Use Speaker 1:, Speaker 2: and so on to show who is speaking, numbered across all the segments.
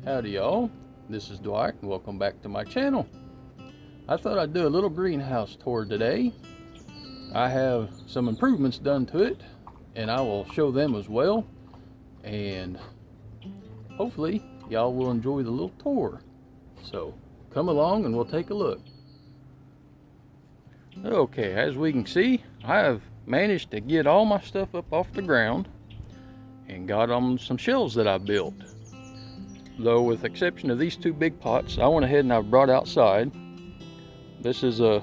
Speaker 1: Howdy y'all, this is Dwight and welcome back to my channel. I thought I'd do a little greenhouse tour today. I have some improvements done to it and I will show them as well, and hopefully y'all will enjoy the little tour. So come along and we'll take a look. Okay, as we can see, I have managed to get all my stuff up off the ground and got on some shelves that I built. Though with the exception of these two big pots, I went ahead and I brought outside. This is a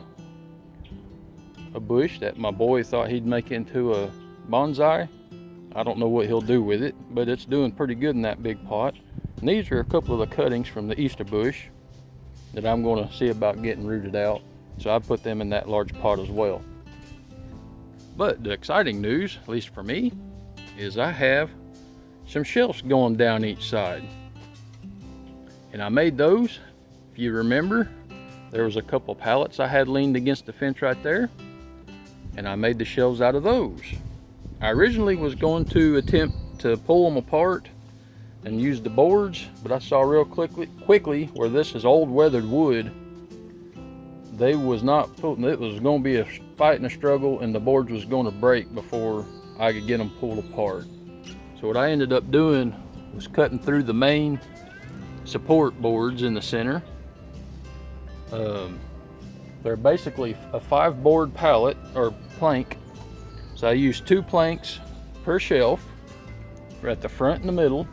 Speaker 1: bush that my boy thought he'd make into a bonsai. I don't know what he'll do with it, but it's doing pretty good in that big pot. And these are a couple of the cuttings from the Easter bush that I'm going to see about getting rooted out. So I put them in that large pot as well. But the exciting news, at least for me, is I have some shelves going down each side. And I made those, if you remember, there was a couple pallets I had leaned against the fence right there, and I made the shelves out of those. I originally was going to attempt to pull them apart and use the boards, but I saw real quickly where this is old weathered wood, they was not pulling. It was going to be a fight and a struggle, and the boards was going to break before I could get them pulled apart. So what I ended up doing was cutting through the main support boards in the center. They're basically a 5-board pallet or plank, so I used 2 planks per shelf at the front and the middle,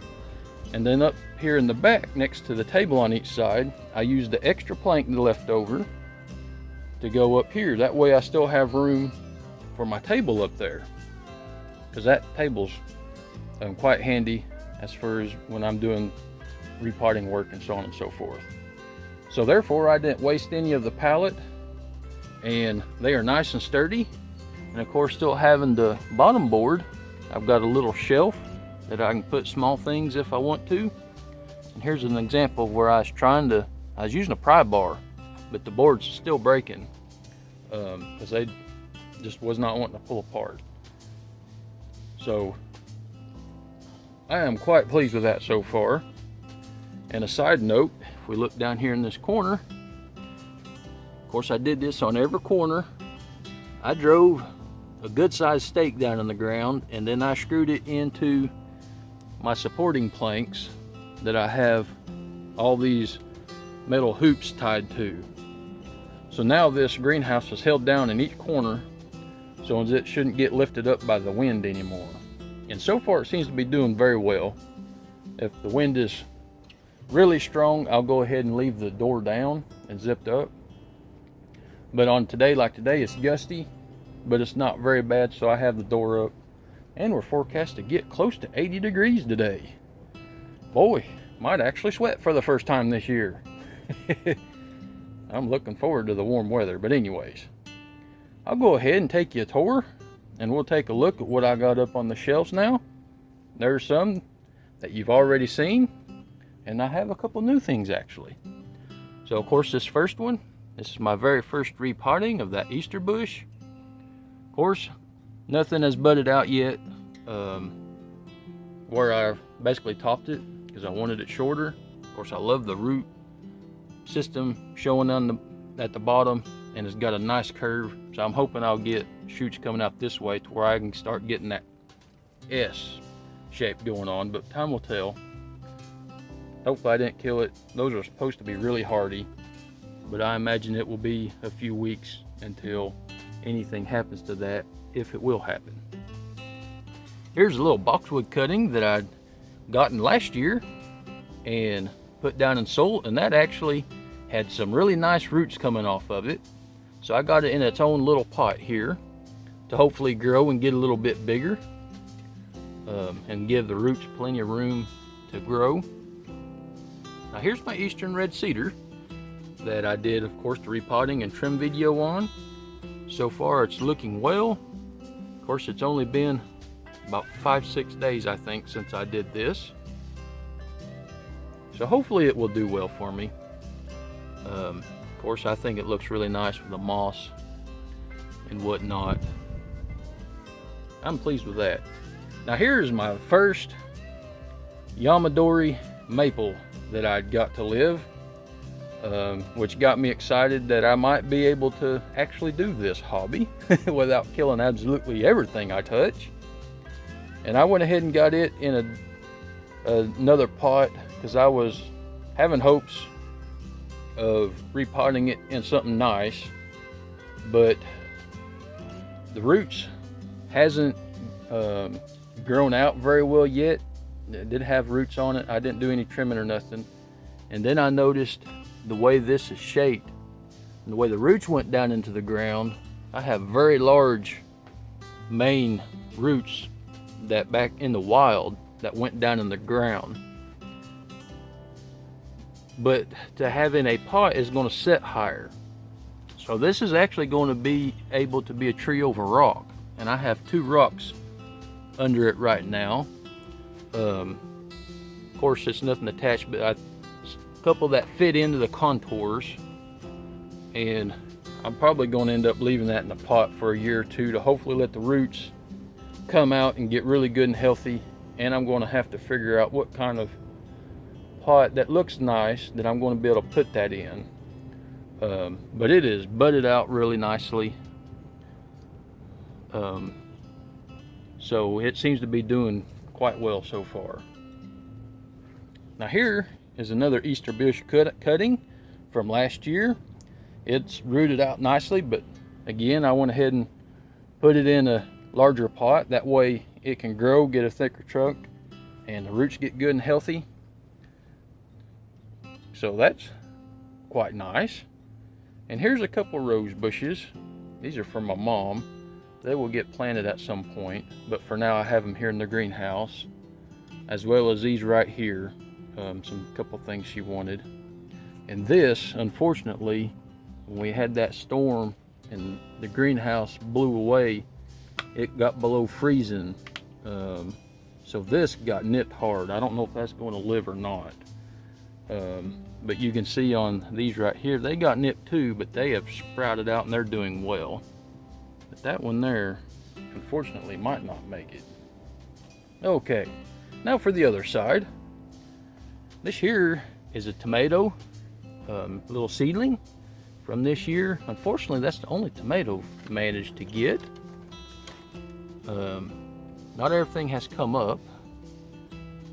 Speaker 1: and then up here in the back next to the table on each side I used the extra plank left over to go up here. That way I still have room for my table up there, because that table's quite handy as far as when I'm doing repotting work and so on and so forth. So therefore I didn't waste any of the pallet, and they are nice and sturdy. And of course, still having the bottom board, I've got a little shelf that I can put small things if I want to. And here's an example of where I was using a pry bar, but the board's still breaking because they just was not wanting to pull apart. So I am quite pleased with that so far. And a side note, if we look down here in this corner, of course I did this on every corner. I drove a good sized stake down in the ground, and then I screwed it into my supporting planks that I have all these metal hoops tied to. So now this greenhouse is held down in each corner, so it shouldn't get lifted up by the wind anymore. And so far it seems to be doing very well. If the wind is really strong, I'll go ahead and leave the door down and zipped up. But on today, like today, it's gusty, but it's not very bad, so I have the door up. And we're forecast to get close to 80 degrees today. Boy, might actually sweat for the first time this year. I'm looking forward to the warm weather. But anyways, I'll go ahead and take you a tour, and we'll take a look at what I got up on the shelves now. There's some that you've already seen, and I have a couple new things actually. So of course, this first one, this is my very first repotting of that Easter bush. Of course, nothing has budded out yet where I basically topped it because I wanted it shorter. Of course, I love the root system showing at the bottom, and it's got a nice curve. So I'm hoping I'll get shoots coming out this way to where I can start getting that S shape going on, but time will tell. Hopefully I didn't kill it. Those are supposed to be really hardy, but I imagine it will be a few weeks until anything happens to that, if it will happen. Here's a little boxwood cutting that I'd gotten last year and put down in soil, and that actually had some really nice roots coming off of it. So I got it in its own little pot here to hopefully grow and get a little bit bigger and give the roots plenty of room to grow. Now here's my Eastern red cedar that I did, of course, the repotting and trim video on. So far it's looking well. Of course, it's only been about 5-6 days, I think, since I did this. So hopefully it will do well for me. Of course, I think it looks really nice with the moss and whatnot. I'm pleased with that. Now here's my first Yamadori maple that I'd got to live, which got me excited that I might be able to actually do this hobby without killing absolutely everything I touch. And I went ahead and got it in another pot because I was having hopes of repotting it in something nice, but the roots hasn't grown out very well yet. It did have roots on it. I didn't do any trimming or nothing. And then I noticed the way this is shaped and the way the roots went down into the ground. I have very large main roots that back in the wild that went down in the ground. But to have in a pot is going to set higher. So this is actually going to be able to be a tree over rock. And I have 2 rocks under it right now. Of course, it's nothing attached, but a couple that fit into the contours. And I'm probably going to end up leaving that in the pot for a year or 2 to hopefully let the roots come out and get really good and healthy. And I'm going to have to figure out what kind of pot that looks nice that I'm going to be able to put that in. But it is budded out really nicely. So it seems to be doing quite well so far. Now here is another Easter bush cutting from last year. It's rooted out nicely, but again, I went ahead and put it in a larger pot. That way it can grow, get a thicker trunk, and the roots get good and healthy. So that's quite nice. And here's a couple rose bushes. These are from my mom. They will get planted at some point, but for now I have them here in the greenhouse, as well as these right here. Some couple things she wanted. And this, unfortunately, when we had that storm and the greenhouse blew away, it got below freezing. So this got nipped hard. I don't know if that's going to live or not. But you can see on these right here, they got nipped too, but they have sprouted out and they're doing well. But that one there, unfortunately, might not make it. Okay, now for the other side. This here is a tomato, little seedling from this year. Unfortunately, that's the only tomato I managed to get. Not everything has come up,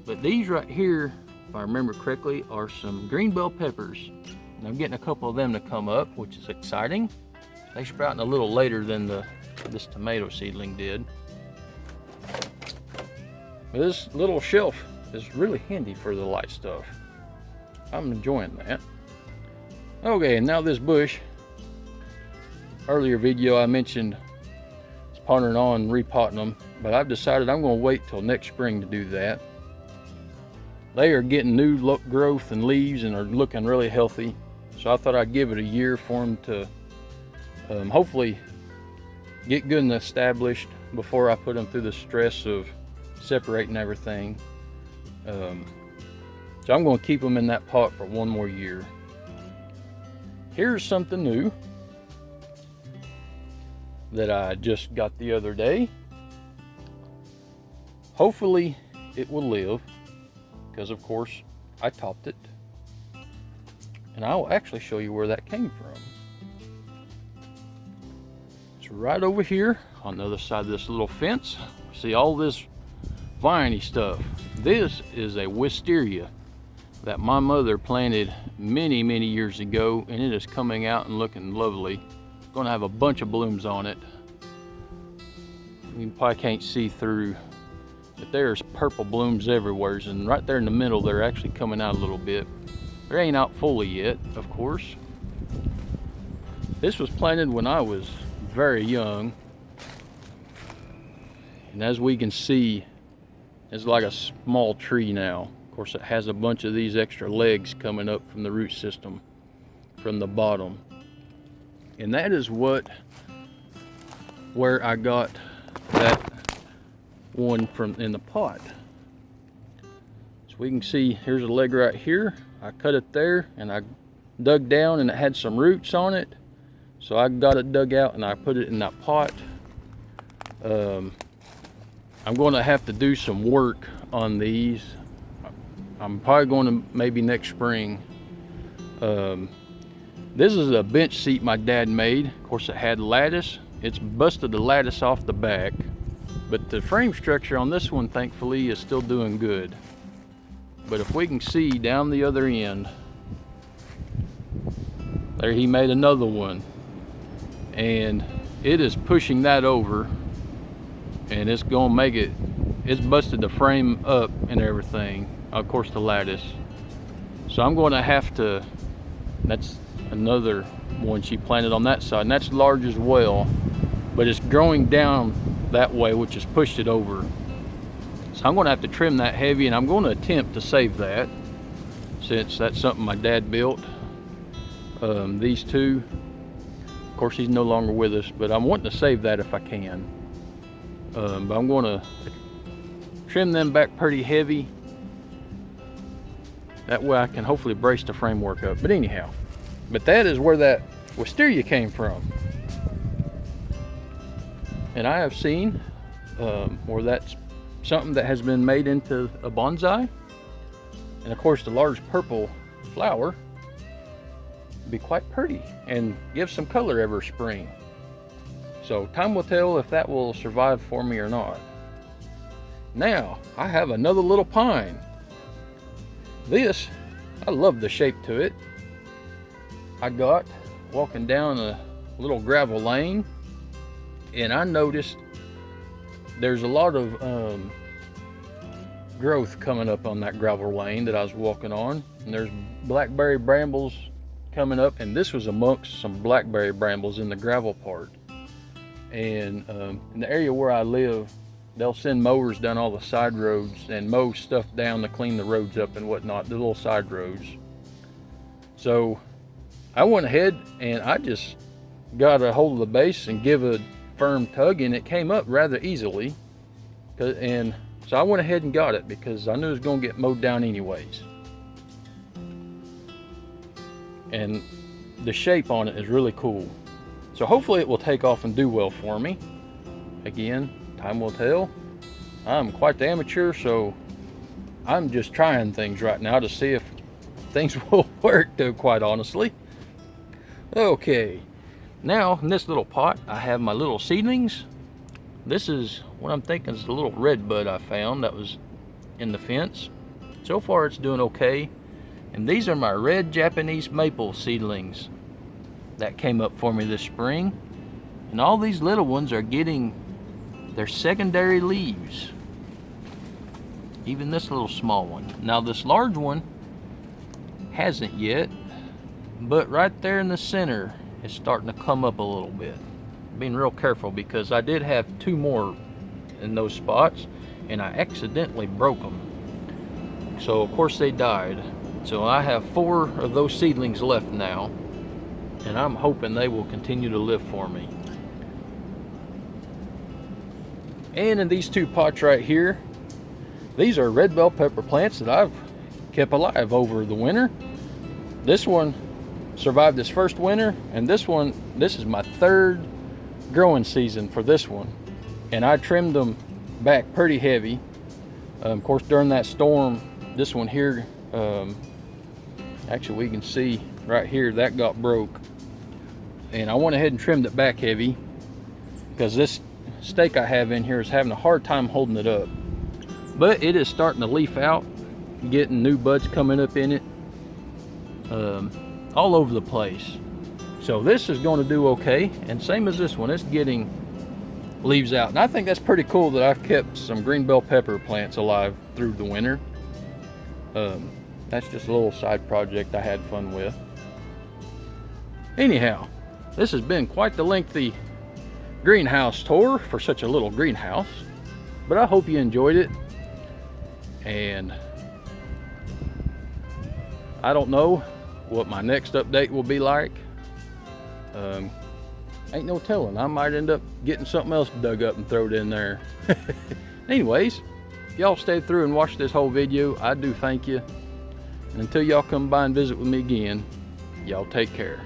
Speaker 1: but these right here, if I remember correctly, are some green bell peppers. And I'm getting a couple of them to come up, which is exciting. They sprouting a little later than this tomato seedling did. But this little shelf is really handy for the light stuff. I'm enjoying that. Okay, and now this bush. Earlier video I mentioned pondering on repotting them, but I've decided I'm going to wait till next spring to do that. They are getting new growth and leaves and are looking really healthy, so I thought I'd give it a year for them to hopefully get good and established before I put them through the stress of separating everything. So I'm going to keep them in that pot for 1 more year. Here's something new that I just got the other day. Hopefully it will live, because of course I topped it. And I will actually show you where that came from. It's right over here on the other side of this little fence. See all this viney stuff. This is a wisteria that my mother planted many years ago, and it is coming out and looking lovely. It's going to have a bunch of blooms on it. You probably can't see through, but there's purple blooms everywhere, and right there in the middle they're actually coming out a little bit. They ain't out fully yet, of course. This was planted when I was very young, and as we can see, it's like a small tree now. Of course, it has a bunch of these extra legs coming up from the root system from the bottom, and that is where I got that one from in the pot. So we can see here's a leg right here. I cut it there and I dug down, and it had some roots on it, so I got it dug out and I put it in that pot. I'm going to have to do some work on these. I'm probably going to maybe next spring. This is a bench seat my dad made. Of course, it had lattice. It's busted the lattice off the back, but the frame structure on this one, thankfully, is still doing good. But if we can see down the other end, there he made another one, and it is pushing that over, and it's gonna make it, it's busted the frame up and everything, of course the lattice. So I'm going to have to, that's another one she planted on that side, and that's large as well, but it's growing down that way, which has pushed it over. So I'm going to have to trim that heavy, and I'm going to attempt to save that, since that's something my dad built. These two, of course he's no longer with us, but I'm wanting to save that if I can. But I'm going to trim them back pretty heavy. That way I can hopefully brace the framework up. But anyhow, but that is where that wisteria came from. And I have seen where that's something that has been made into a bonsai. And of course the large purple flower would be quite pretty and give some color every spring. So time will tell if that will survive for me or not. Now I have another little pine. This, I love the shape to it. I got walking down a little gravel lane, and I noticed there's a lot of growth coming up on that gravel lane that I was walking on, and there's blackberry brambles coming up, and this was amongst some blackberry brambles in the gravel part. And in the area where I live, they'll send mowers down all the side roads and mow stuff down to clean the roads up and whatnot, the little side roads. So I went ahead and I just got a hold of the base and give a firm tug, and it came up rather easily. And so I went ahead and got it because I knew it was going to get mowed down anyways. And the shape on it is really cool. So hopefully it will take off and do well for me. Again, time will tell. I'm quite the amateur, so I'm just trying things right now to see if things will work, though, quite honestly. Okay, now in this little pot I have my little seedlings. This is what I'm thinking is the little red bud I found that was in the fence. So far it's doing okay. And these are my red Japanese maple seedlings that came up for me this spring. And all these little ones are getting their secondary leaves. Even this little small one. Now this large one hasn't yet, but right there in the center it's starting to come up a little bit. Being real careful because I did have two more in those spots and I accidentally broke them. So of course they died. So I have 4 of those seedlings left now, and I'm hoping they will continue to live for me. And in these 2 pots right here, these are red bell pepper plants that I've kept alive over the winter. This one survived this first winter, and this is my 3rd growing season for this one. And I trimmed them back pretty heavy. Of course, during that storm, this one here, actually we can see right here that got broke. And I went ahead and trimmed it back heavy because this stake I have in here is having a hard time holding it up. But it is starting to leaf out, getting new buds coming up in it, all over the place. So this is going to do okay, and same as this one, it's getting leaves out. And I think that's pretty cool that I've kept some green bell pepper plants alive through the winter. That's just a little side project I had fun with. Anyhow, this has been quite the lengthy greenhouse tour for such a little greenhouse, but I hope you enjoyed it. And I don't know what my next update will be like. Ain't no telling, I might end up getting something else dug up and thrown in there. Anyways, y'all stayed through and watched this whole video, I do thank you. And until y'all come by and visit with me again, y'all take care.